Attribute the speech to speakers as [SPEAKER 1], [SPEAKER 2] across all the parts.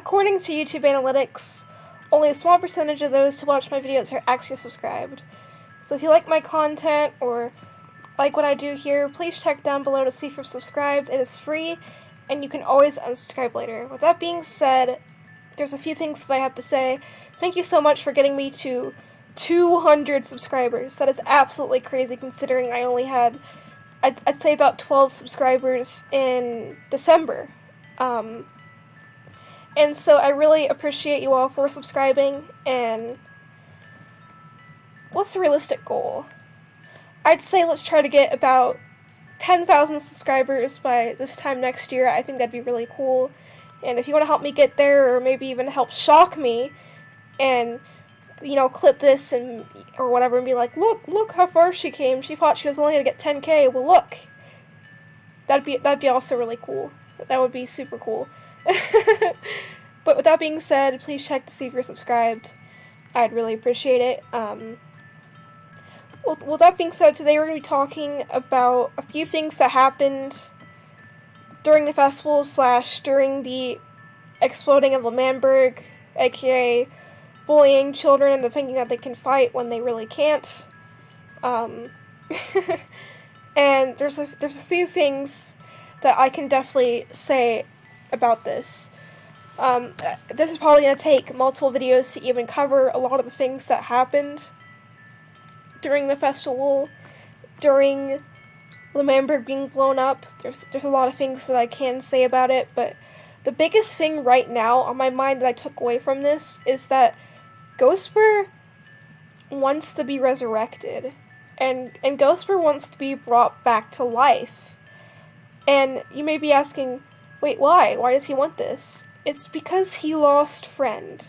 [SPEAKER 1] according to YouTube analytics, only a small percentage of those who watch my videos are actually subscribed. So if you like my content or like what I do here, please check down below to see if you're subscribed. It is free, and you can always unsubscribe later. With that being said, there's a few things that I have to say. Thank you so much for getting me to 200 subscribers. That is absolutely crazy considering I only had, I'd say about 12 subscribers in December. And so I really appreciate you all for subscribing, and what's the realistic goal? I'd say let's try to get about 10,000 subscribers by this time next year. I think that'd be really cool. And if you want to help me get there, or maybe even help shock me, and, you know, clip this and or whatever and be like, look how far she came. She thought she was only going to get 10K. Well, look. That'd be also really cool. That would be super cool. But with that being said, please check to see if you're subscribed. I'd really appreciate it. With that being said, today we're going to be talking about a few things that happened during the festival / during the exploding of L'manberg, aka bullying children into thinking that they can fight when they really can't. And there's a few things that I can definitely say about this. This is probably going to take multiple videos to even cover a lot of the things that happened during the festival, during L'manberg being blown up. There's a lot of things that I can say about it, but the biggest thing right now on my mind that I took away from this is that Ghostbur wants to be resurrected, and Ghostbur wants to be brought back to life. And you may be asking, wait, why? Why does he want this? It's because he lost Friend.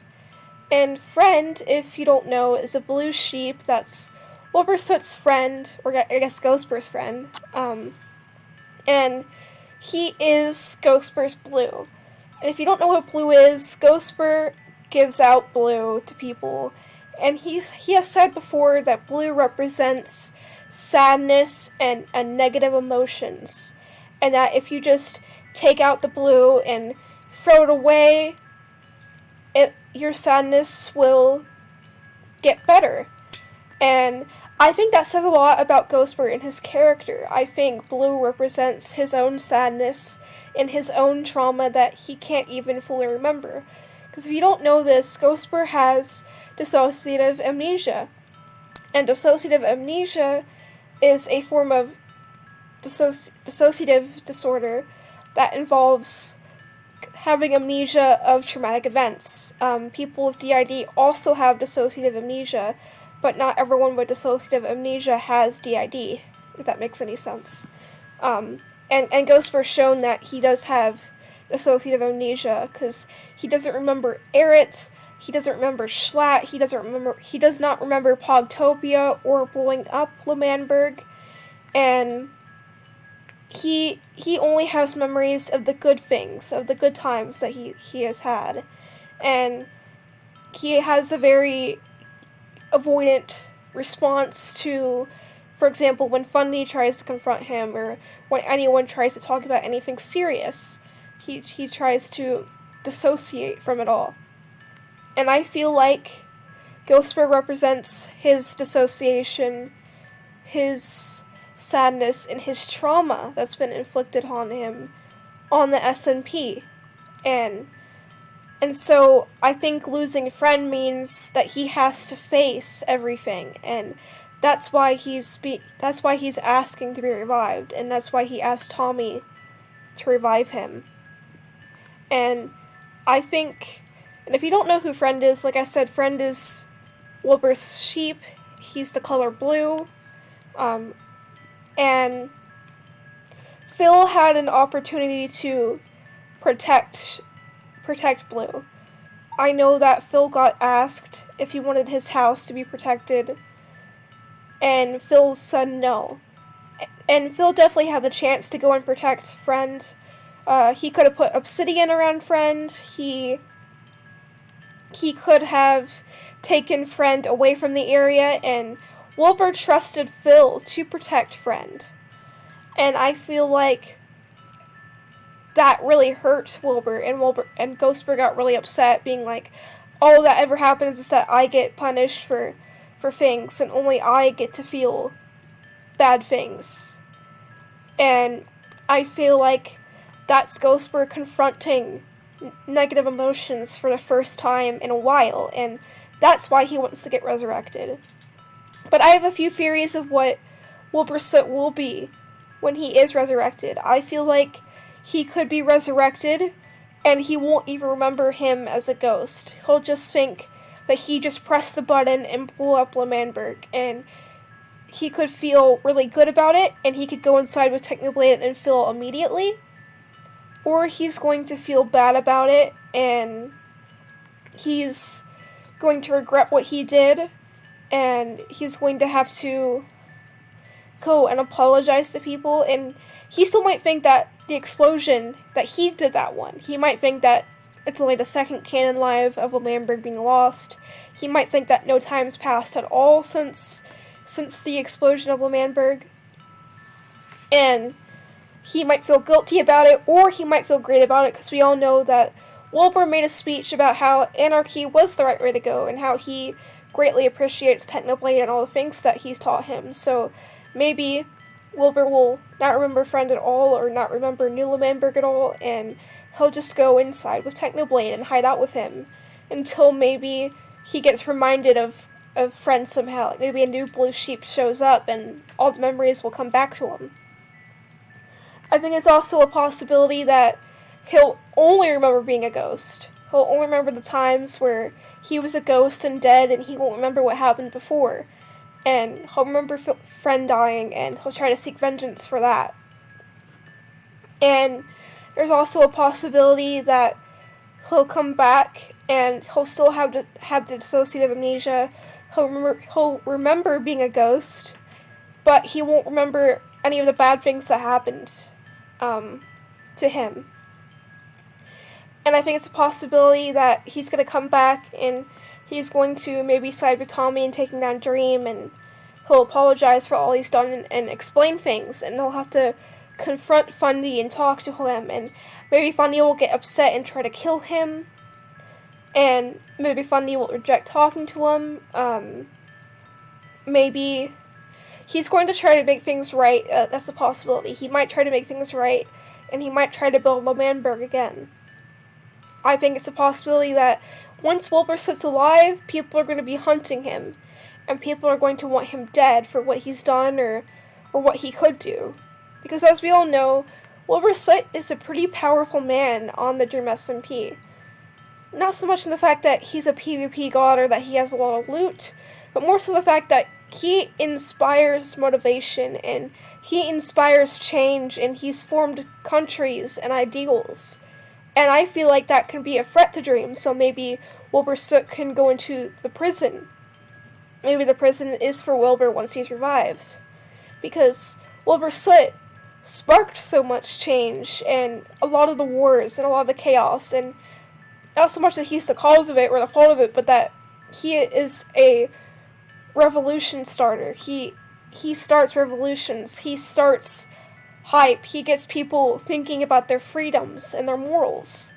[SPEAKER 1] And Friend, if you don't know, is a blue sheep that's Wilbur Soot's friend, or I guess Ghostbur's friend. And he is Ghostbur's blue. And if you don't know what blue is, Ghostbur gives out blue to people. And he has said before that blue represents sadness and negative emotions. And that if you just take out the blue and throw it away, your sadness will get better. And I think that says a lot about Ghostbur and his character. I think blue represents his own sadness and his own trauma that he can't even fully remember. Because if you don't know this, Ghostbur has dissociative amnesia. And dissociative amnesia is a form of dissociative disorder that involves having amnesia of traumatic events. People with DID also have dissociative amnesia, but not everyone with dissociative amnesia has DID, if that makes any sense. And Ghostbur's shown that he does have dissociative amnesia, because he doesn't remember Eret, he doesn't remember Schlatt, he does not remember Pogtopia or blowing up L'manberg, and he only has memories of the good things, of the good times that he has had. And he has a very avoidant response to, for example, when Fundy tries to confront him, or when anyone tries to talk about anything serious. He tries to dissociate from it all. And I feel like Ghostbur represents his dissociation, his sadness, and his trauma that's been inflicted on him on the SMP. And so I think losing Friend means that he has to face everything, and that's why he's asking to be revived, and that's why he asked Tommy to revive him. And I think, and if you don't know who Friend is, like I said, Friend is Wilbur's sheep. He's the color blue. And Phil had an opportunity to protect Blue. I know that Phil got asked if he wanted his house to be protected, and Phil said no. And Phil definitely had the chance to go and protect Friend. He could have put obsidian around Friend. He could have taken Friend away from the area, and Wilbur trusted Phil to protect Friend. And I feel like that really hurt Wilbur, and Ghostbur got really upset, being like, all that ever happens is that I get punished for things, and only I get to feel bad things. And I feel like that's Ghostbur confronting negative emotions for the first time in a while, and that's why he wants to get resurrected. But I have a few theories of what Wilbur Soot will be when he is resurrected. I feel like he could be resurrected and he won't even remember him as a ghost. He'll just think that he just pressed the button and blew up L'manberg, and he could feel really good about it, and he could go inside with Tommyinnit and Phil immediately. Or he's going to feel bad about it, and he's going to regret what he did, and he's going to have to go and apologize to people, and he still might think that the explosion, that he did that one. He might think that it's only the second canon live of L'manberg being lost. He might think that no time's passed at all since the explosion of L'manberg. And he might feel guilty about it, or he might feel great about it, because we all know that Wilbur made a speech about how anarchy was the right way to go, and how he greatly appreciates Tommyinnit and all the things that he's taught him. So maybe Wilbur will not remember Friend at all, or not remember New L'manberg at all, and he'll just go inside with Tommyinnit and hide out with him until maybe he gets reminded of Friend somehow. Like maybe a new blue sheep shows up and all the memories will come back to him. I think it's also a possibility that he'll only remember being a ghost. He'll only remember the times where he was a ghost and dead, and he won't remember what happened before. And he'll remember Friend dying, and he'll try to seek vengeance for that. And there's also a possibility that he'll come back, and he'll still have the dissociative amnesia. He'll remember being a ghost, but he won't remember any of the bad things that happened to him. And I think it's a possibility that he's going to come back and he's going to maybe side with Tommy in taking down Dream, and he'll apologize for all he's done and explain things, and he'll have to confront Fundy and talk to him, and maybe Fundy will get upset and try to kill him, and maybe Fundy will reject talking to him. Maybe he's going to try to make things right. That's a possibility. He might try to make things right, and he might try to build L'manberg again. I think it's a possibility that once Wilbur Soot's alive, people are going to be hunting him, and people are going to want him dead for what he's done or what he could do. Because as we all know, Wilbur Soot is a pretty powerful man on the Dream SMP. Not so much in the fact that he's a PvP god or that he has a lot of loot, but more so the fact that he inspires motivation, and he inspires change, and he's formed countries and ideals. And I feel like that can be a threat to Dream, so maybe Wilbur Soot can go into the prison. Maybe the prison is for Wilbur once he's revived. Because Wilbur Soot sparked so much change, and a lot of the wars, and a lot of the chaos, and not so much that he's the cause of it, or the fault of it, but that he is a revolution starter. He starts revolutions, he starts hype, he gets people thinking about their freedoms and their morals.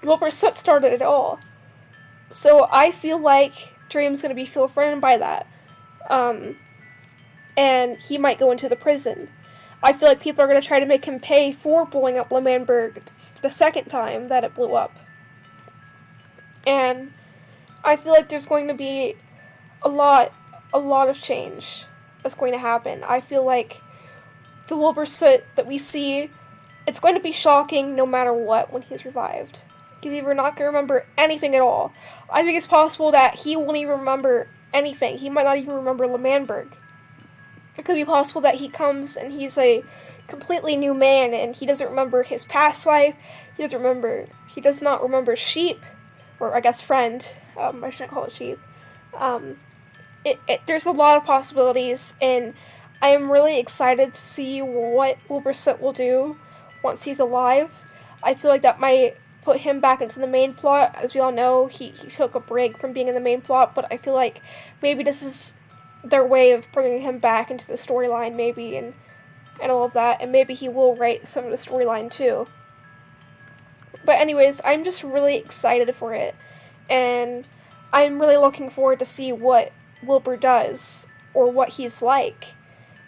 [SPEAKER 1] Wilbur Soot started it all. So I feel like Dream's going to be threatened by that. And he might go into the prison. I feel like people are going to try to make him pay for blowing up L'manberg the second time that it blew up. And I feel like there's going to be a lot of change that's going to happen. I feel like the Wilbur Soot that we see, it's going to be shocking no matter what when he's revived. He's either not going to remember anything at all. I think it's possible that he won't even remember anything. He might not even remember L'manberg. It could be possible that he comes and he's a completely new man, and he doesn't remember his past life. He does not remember sheep, or I guess Friend. I shouldn't call it sheep. There's a lot of possibilities, and I am really excited to see what Wilbur Soot will do once he's alive. I feel like that might put him back into the main plot. As we all know, he took a break from being in the main plot, but I feel like maybe this is their way of bringing him back into the storyline, maybe, and all of that, and maybe he will write some of the storyline too. But anyways, I'm just really excited for it, and I'm really looking forward to see what Wilbur does, or what he's like,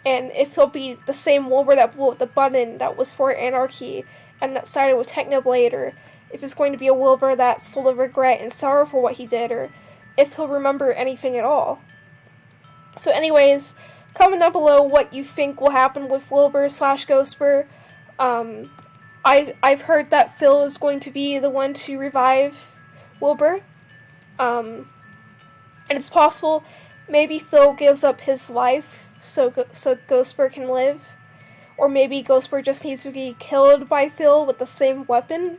[SPEAKER 1] and if he'll be the same Wilbur that blew up the button that was for Anarchy and that sided with Technoblade, or if it's going to be a Wilbur that's full of regret and sorrow for what he did, or if he'll remember anything at all. So anyways, comment down below what you think will happen with Wilbur / Ghostbur. I've heard that Phil is going to be the one to revive Wilbur. And it's possible maybe Phil gives up his life so Ghostbur can live. Or maybe Ghostbur just needs to be killed by Phil with the same weapon.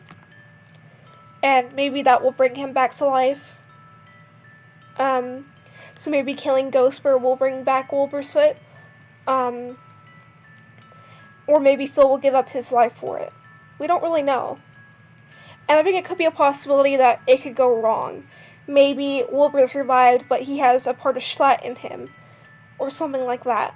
[SPEAKER 1] And maybe that will bring him back to life. So maybe killing Ghostbur will bring back Wilbur Soot. Or maybe Phil will give up his life for it. We don't really know. And I think it could be a possibility that it could go wrong. Maybe Wilbur is revived, but he has a part of Schlatt in him. Or something like that.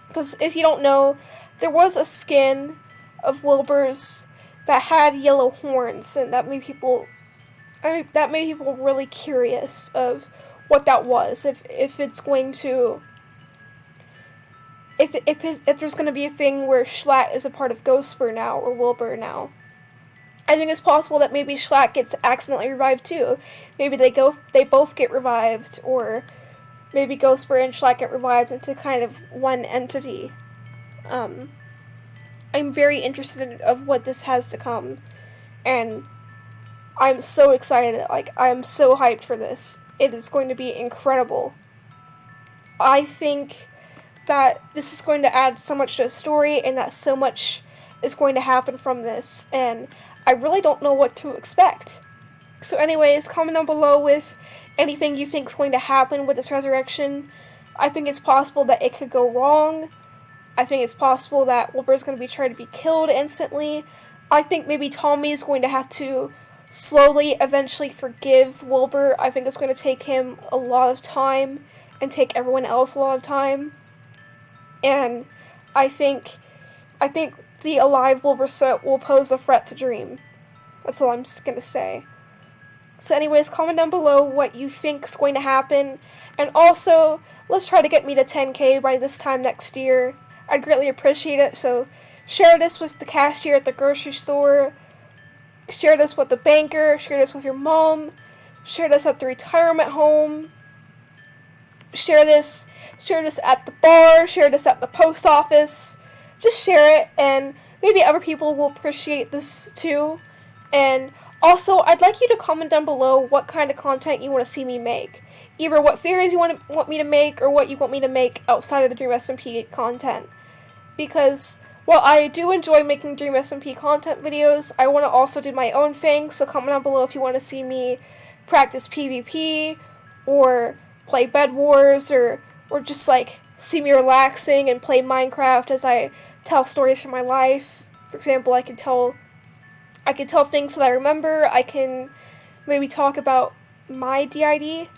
[SPEAKER 1] Because if you don't know, there was a skin of Wilbur's that had yellow horns, and that made people really curious of what that was. If it's going to, if there's going to be a thing where Schlatt is a part of Ghostbur now, or Wilbur now. I think it's possible that maybe Schlatt gets accidentally revived too. Maybe they both get revived, or maybe Ghostbur and Schlatt get revived into kind of one entity. I'm very interested of what this has to come, and I'm so excited. Like, I'm so hyped for this. It is going to be incredible. I think that this is going to add so much to the story, and that so much is going to happen from this, and I really don't know what to expect. So anyways, comment down below with anything you think is going to happen with this resurrection. I think it's possible that it could go wrong. I think it's possible that Wilbur is going to be trying to be killed instantly. I think maybe Tommy is going to have to slowly, eventually forgive Wilbur. I think it's going to take him a lot of time, and take everyone else a lot of time. And I think the alive Wilbur Soot will pose a threat to Dream. That's all I'm just going to say. So anyways, comment down below what you think is going to happen. And also, let's try to get me to 10K by this time next year. I'd greatly appreciate it. So share this with the cashier at the grocery store. Share this with the banker. Share this with your mom. Share this at the retirement home. Share this at the bar. Share this at the post office. Just share it, and maybe other people will appreciate this too. And also, I'd like you to comment down below what kind of content you want to see me make. Either what theories you want me to make, or what you want me to make outside of the Dream SMP content. Because while I do enjoy making Dream SMP content videos, I want to also do my own thing. So comment down below if you want to see me practice PvP, or play Bed Wars, or just like see me relaxing and play Minecraft as I tell stories from my life. For example, I can tell things that I remember. I can maybe talk about my DID.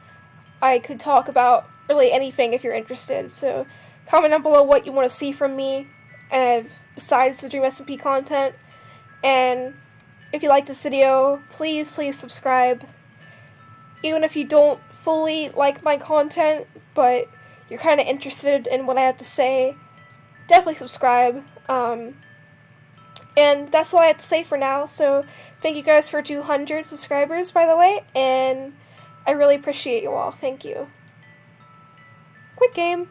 [SPEAKER 1] I could talk about really anything if you're interested. So comment down below what you want to see from me, besides the Dream SMP content. And if you like this video, please subscribe. Even if you don't fully like my content, but you're kind of interested in what I have to say, definitely subscribe. And that's all I have to say for now. So thank you guys for 200 subscribers, by the way, and I really appreciate you all. Thank you. Quick game.